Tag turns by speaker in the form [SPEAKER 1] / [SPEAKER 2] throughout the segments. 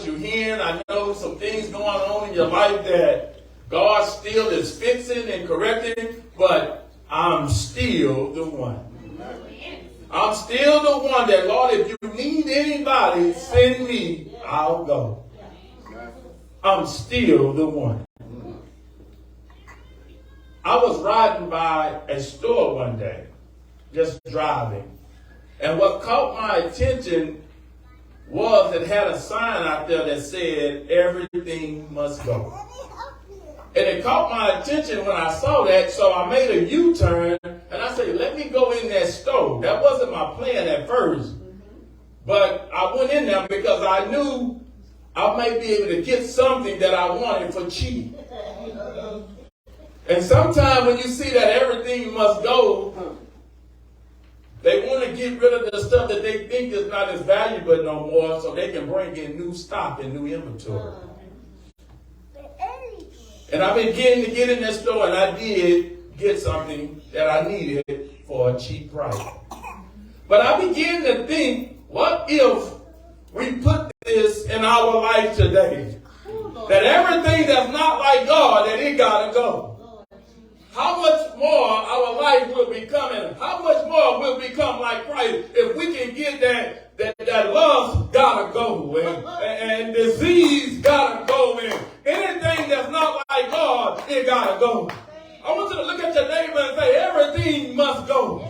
[SPEAKER 1] you're hearing. I know some things going on in your life that God still is fixing and correcting, but I'm still the one. I'm still the one that, Lord, if you need anybody, send me, I'll go. I'm still the one. I was riding by a store one day, just driving. And what caught my attention was it had a sign out there that said, everything must go. And it caught my attention when I saw that, so I made a U-turn, and I said, let me go in that store. That wasn't my plan at first. But I went in there because I knew I might be able to get something that I wanted for cheap. And sometimes when you see that everything must go, they want to get rid of the stuff that they think is not as valuable no more so they can bring in new stock and new inventory. And I began to get in that store, and I did get something that I needed for a cheap price. But I began to think, what if we put this in our life today? That everything that's not like God, that it got to go. How much more our life will become, and how much more will become like Christ if we can get that love's gotta go, and disease gotta go, and anything that's not like God, it gotta go. I want you to look at your neighbor and say, everything must go.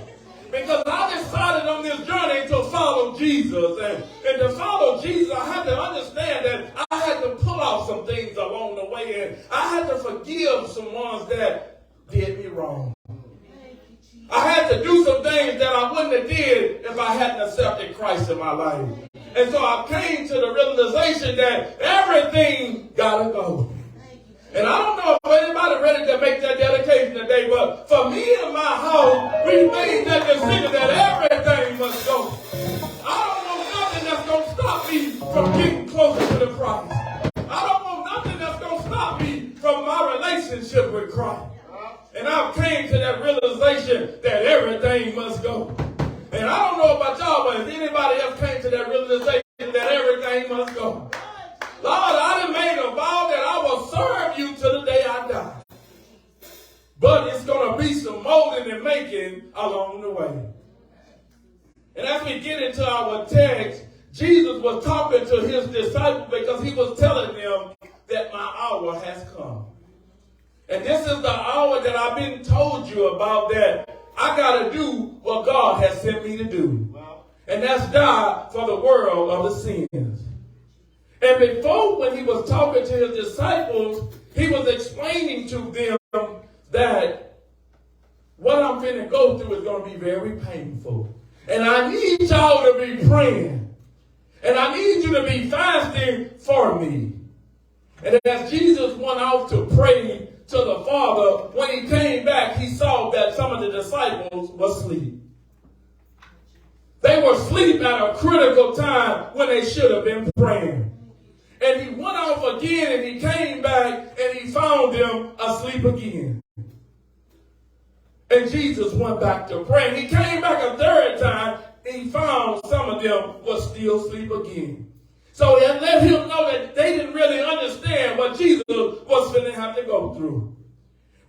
[SPEAKER 1] Because I decided on this journey to follow Jesus, and to follow Jesus, I had to understand that I had to pull out some things along the way, and I had to forgive some ones that did me wrong. I had to do some things that I wouldn't have did if I hadn't accepted Christ in my life. And so I came to the realization that everything gotta go. And I don't know if anybody ready to make that dedication today, but for me and my house, we made that decision that everything must go. I don't want nothing that's going to stop me from getting closer to the Christ. I don't want nothing that's going to stop me from my relationship with Christ. And I came to that realization that everything must go. And I don't know about y'all, but if anybody else came to that realization that everything must go. Lord, I done made a vow that I will serve you till the day I die. But it's going to be some molding and making along the way. And as we get into our text, Jesus was talking to his disciples because he was telling them that my hour has come. And this is the hour that I've been told you about, that I got to do what God has sent me to do. And that's die for the world of the sins. And before, when he was talking to his disciples, he was explaining to them that what I'm going to go through is going to be very painful. And I need y'all to be praying. And I need you to be fasting for me. And as Jesus went out to pray to the Father, when he came back, he saw that some of the disciples were asleep. They were asleep at a critical time when they should have been praying. And he went off again, and he came back, and he found them asleep again. And Jesus went back to pray. And he came back a third time, and he found some of them were still asleep again. So that let him know that they didn't really understand what Jesus was going to have to go through.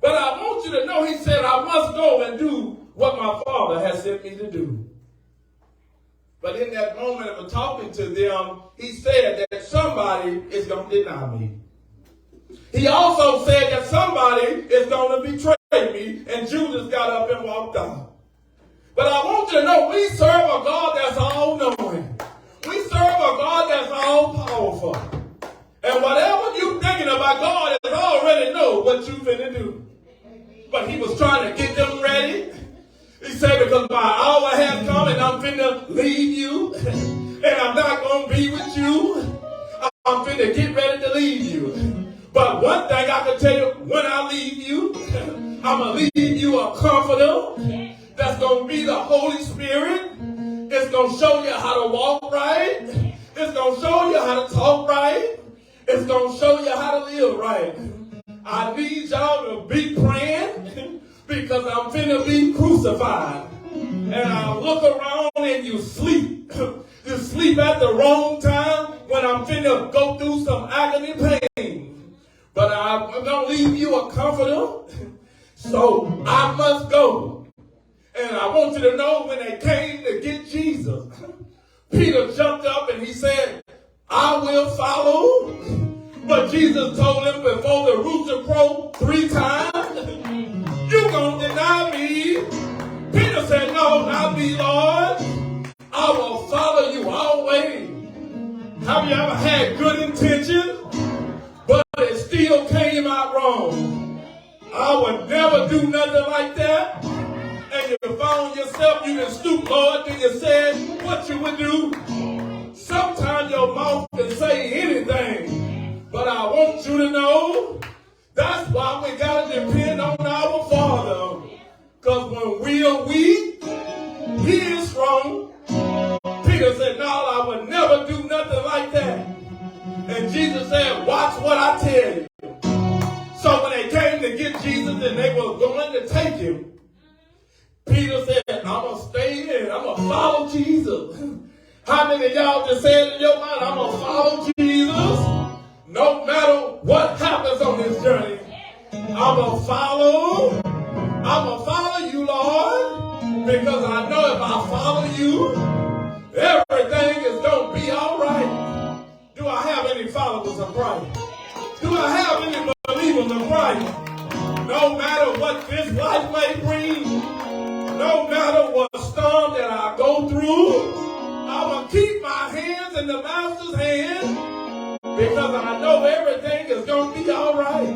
[SPEAKER 1] But I want you to know, he said, I must go and do what my Father has sent me to do. But in that moment of talking to them, he said that somebody is going to deny me. He also said that somebody is going to betray me, and Judas got up and walked out. But I want you to know, we serve a God that's all-knowing. We serve a God that's all-powerful. And whatever you're thinking about, God has already know what you're finna do. But he was trying to get them ready. He said, because my hour has come and I'm finna leave you. And I'm not going to be with you. I'm finna get ready to leave you. But one thing I can tell you, when I leave you, I'm going to leave you a comforter. That's going to be the Holy Spirit. It's going to show you how to walk right. It's going to show you how to talk right. It's going to show you how to live right. I need y'all to be praying because I'm finna be crucified. And I look around and you sleep. You sleep at the wrong time. when I'm finna go through some agony pain. But I'm going to leave you a comforter. So I must go. And I want you to know when they came to get Jesus, Peter jumped up and he said, I will follow. But Jesus told him before the rooster crowed 3 times, you gonna deny me. Peter said, no, not me, Lord. I will follow you always. Have you ever had good intentions, but it still came out wrong? I would never do nothing like that. And you found yourself, you didn't stoop, Lord, then you said what you would do. Sometimes your mouth can say anything, but I want you to know that's why we got to depend on our Father. Because when we are weak, He is strong. Peter said, no, I would never do nothing like that. And Jesus said, watch what I tell you. So when they came to get Jesus and they were going to take him, Peter said, I'm going to stay in. I'm going to follow Jesus. How many of y'all just said in your mind, I'm going to follow Jesus? No matter what happens on this journey, I'm going to follow. I'm going to follow you, Lord, because I know if I follow you, everything is going to be all right. Do I have any followers of Christ? Do I have any believers of Christ? No matter what this life may bring, no matter what storm that I go through, I'm going to keep my hands in the Master's hand because I know everything is going to be all right.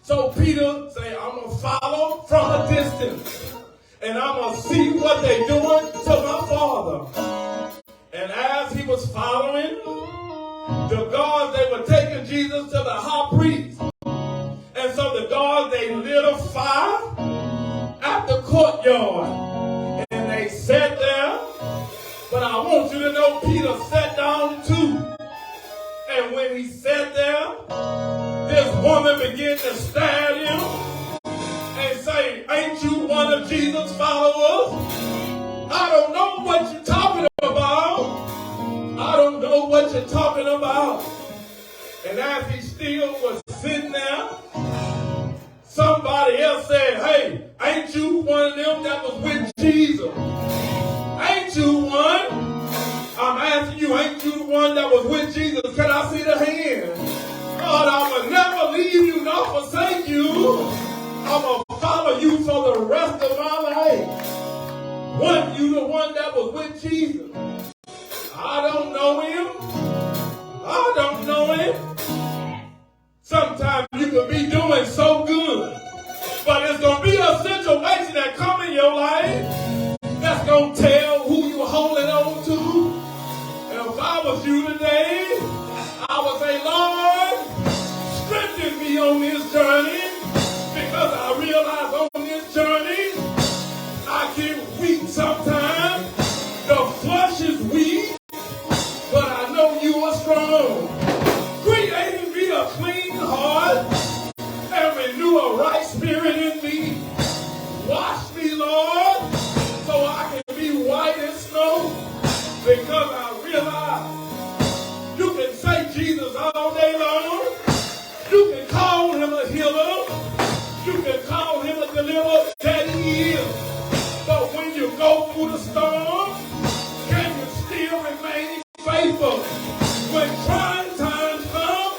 [SPEAKER 1] So Peter said, I'm going to follow from a distance and I'm going to see what they're doing to my Father. And as he was following, the guards, they were taking Jesus to the high priest. And so the guards, they lit a fire at the courtyard. And they sat there. But I want you to know Peter sat down too. And when he sat there, this woman began to stare at him and say, ain't you one of Jesus' followers? I don't know what you're talking about. I don't know what you're talking about. And as he still was sitting there, somebody else said, hey, ain't you one of them that was with Jesus? Ain't you one? I'm asking you, ain't you the one that was with Jesus? Can I see the hand? God, I will never leave you nor forsake you. I'm going to follow you for the rest of my life. Weren't you the one that was with Jesus? I don't know him. I don't know him. Sometimes you can be doing so good, but it's going to be a situation that come in your life that's going to tell who you're holding on to. And if I was you today, I would say, Lord, strengthen me on this journey, because I realize on this journey, I get weak sometimes. The flesh is weak, but I know you are strong. Create in me a clean heart and renew a right spirit in me. Wash me, Lord, so I can be white as snow, because I realize you can say Jesus all day long. You can call him a healer. You can call him a deliverer, that he is. But when you go through the storm, can you still remain faithful? When trying times come,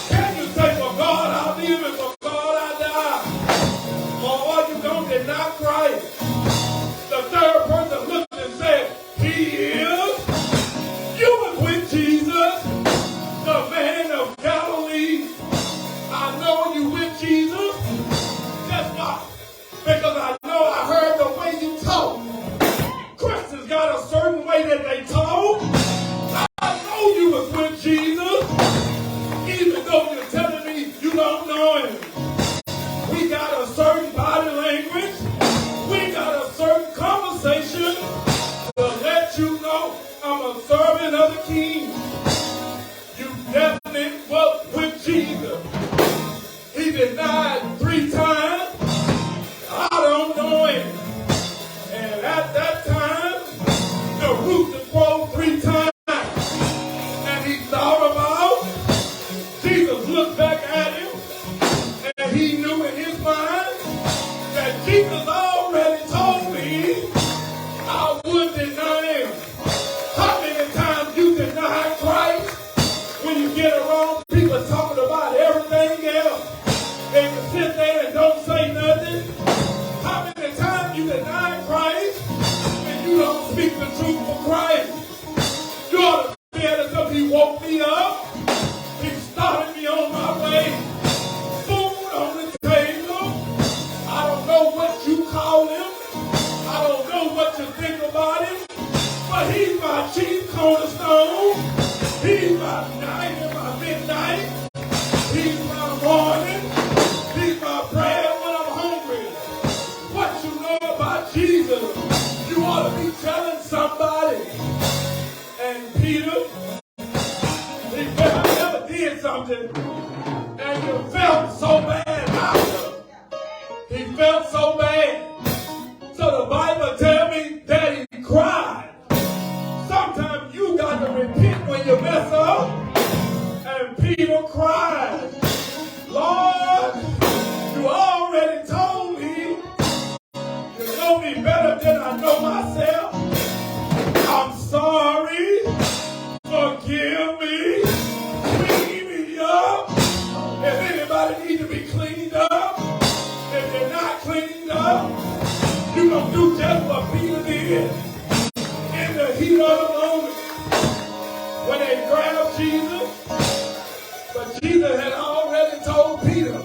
[SPEAKER 1] can you say, for God I live and for God I die? Or are you going to deny Christ? The third person looked and said, he is. You was with Jesus, the man of Galilee. I know you with Jesus. That's why. Because I know I heard the way you talk. Christians got a certain way that they talk. I know you was with Jesus. Even though you're telling me you don't know him. We got a certain body language. We got a certain conversation to let you know I'm a servant of the King. You definitely was with Jesus. He denied 3 times. I don't know him. And at that time, the rooster crowed 3 times. me up. He started me on my way. Food on the table. I don't know what you call him. I don't know what you think about him. But he's my chief cornerstone. He's my night and my midnight. He's my morning. He's my bread when I'm hungry. What you know about Jesus, you ought to be telling somebody. And Peter, he never did something, and you felt so bad after. He felt so bad. So the Bible tells me that he cried. Sometimes you got to repent when you mess up. And Peter cried, Lord, you already told me. You know me better than I know myself. I'm sorry. Forgive me. Clean me up. If anybody needs to be cleaned up, if you're not cleaned up, you're going to do just what Peter did. In the heat of the moment, when they grabbed Jesus, but Jesus had already told Peter,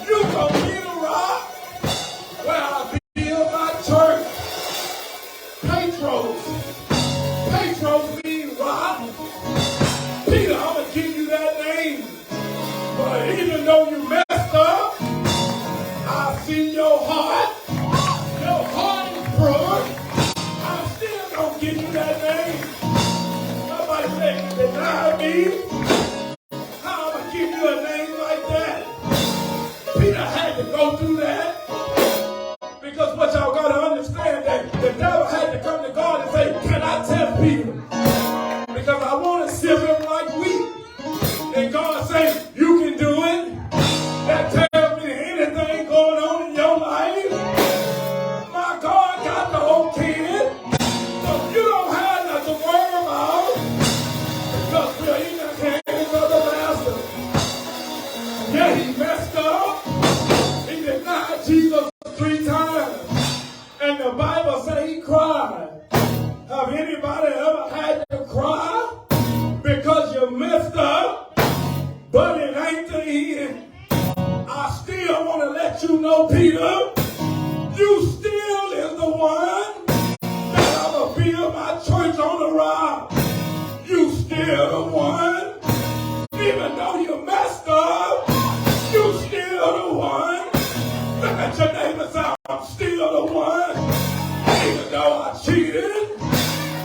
[SPEAKER 1] you're going to be the rock where I build my church. Petros. Petros means rock. Peter, I'm going to give you that name. But even though you messed up, I see your heart. Your heart is broken. I'm still going to give you that name. Somebody say, you deny me. How am I give you a name like that? Peter had to go through that. Because what y'all got to understand, that the devil had to come to God and say, can I test Peter? Because I want to sift him like wheat. And God say, you can do it. That tells me anything going on in your life. My God got the whole kid. So you don't have nothing to worry about. Because we're in the hands of the master. Yeah, he messed up. He denied Jesus 3 times. And the Bible says he cried. Have anybody ever had to cry because you messed up? But it ain't the end. I still want to let you know, Peter, you still is the one that I'm going to build my church on the rock. You still the one. Even though you messed up, you still the one. Look at your neighbor and say, I'm still the one. Even though I cheated,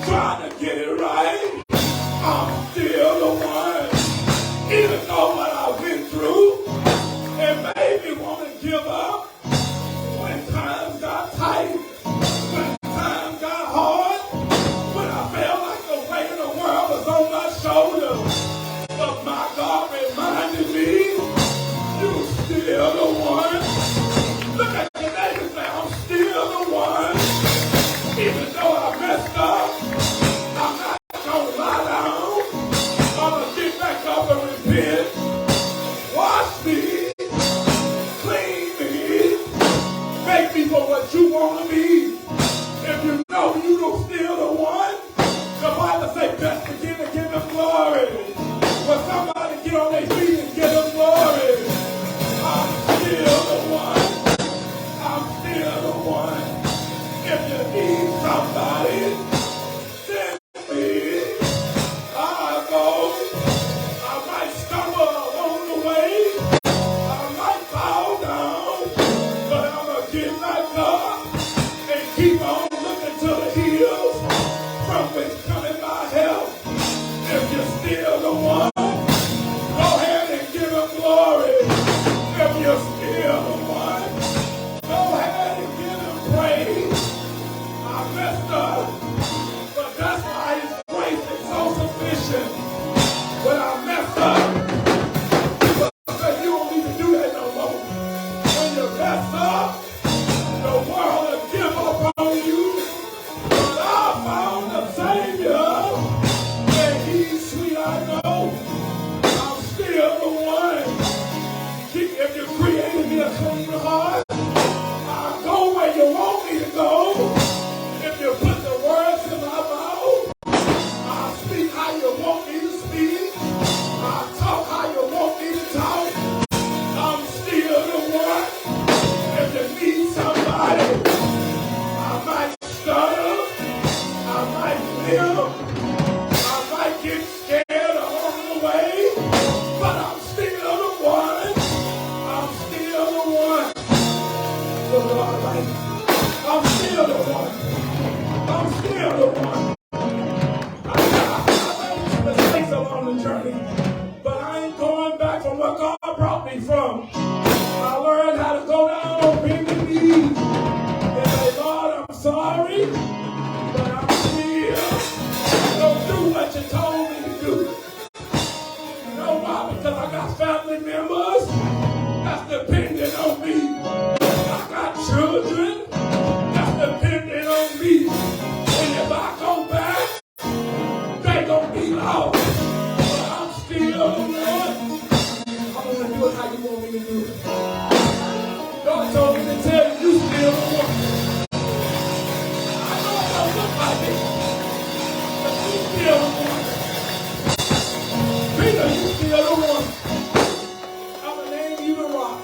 [SPEAKER 1] trying to get it right, I'm still the one. Even though what I've been through, it made me want to give up. When times got tight, when times got hard, when I felt like the weight of the world was on my shoulders. But my God reminded me, you still the one. Look at your neighbor and say, I'm still the one. Even though I messed up, I'm not going to lie down. I'm going to get back up and repent. Wash me. Clean me. Make me for what you want to be. If you know you don't still the one, the Bible says, best begin to give him glory. When somebody But I ain't going back from where God brought me from. I learned how to go down on bending knees and say, Lord, I'm sorry, but I'm still gonna do what you told me to do. You know why? Because I got family members that's depending on me. I got children that's depending on me. And if I go back, they gonna be lost. But I'm still the one. I'm gonna do it how you want me to do it. God told me to tell you, you still the one. I know it don't look like it, but you still the one. Peter, you still the one. I'm gonna name you the rock.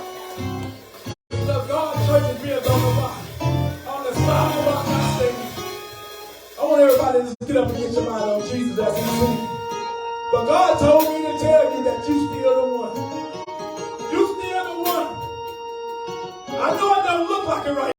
[SPEAKER 1] Because God's church is built on the rock. On the solid rock I stand. I want everybody to just get up and get your mind on Jesus as he sings. But God told me to tell you that you still the one. You still the one. I know it don't look like it right